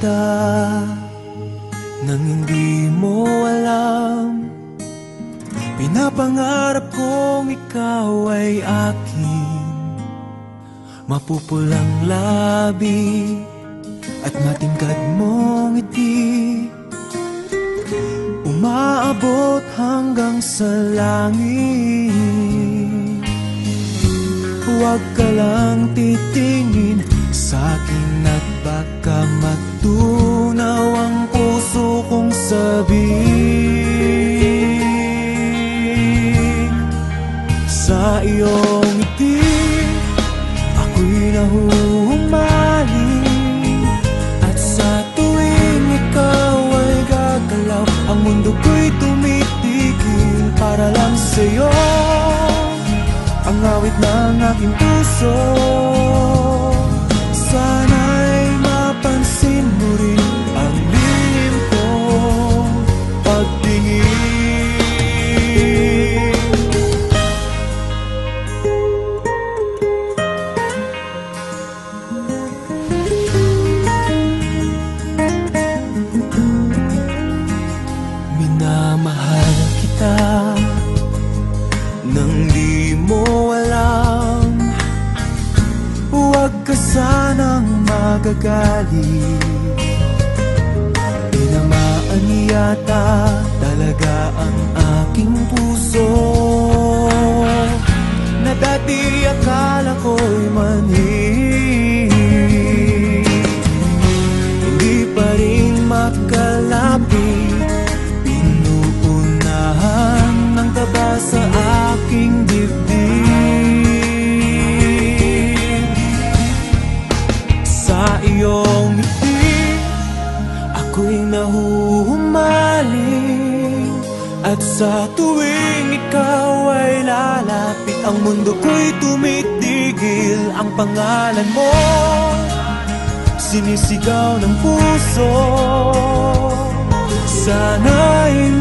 kita nang hindi mo alam. Pinapangarap kong ikaw ay akin, mapupulang labi at matingkad mong ngiti, umaabot hanggang sa langit. Huwag ka lang titingin sa'kin at baka matunaw ang puso kong sabik. Sa iyong ngiti ako'y nahuhumaling, at sa tuwing ikaw ay gagalaw, ang mundo ko'y tumitigil para lang sa'yo. Ang awit ng aking puso, sana'y mapansin mo rin ang lihim kong pagtingin. Minamahal kita nang di mo alam. Huwag ka sanang magagalit, tinamaan yata talaga ang aking puso, na dati akala ko'y manhid. Hindi pa rin makalapit, pinuunahan ng kaba sa aking dibdib. Sa iyong ngiti ako'y nahuhumaling, at sa tuwing ikaw ay lalapit, ang mundo ko'y tumitigil. Ang pangalan mo sinisigaw ng puso, sana'y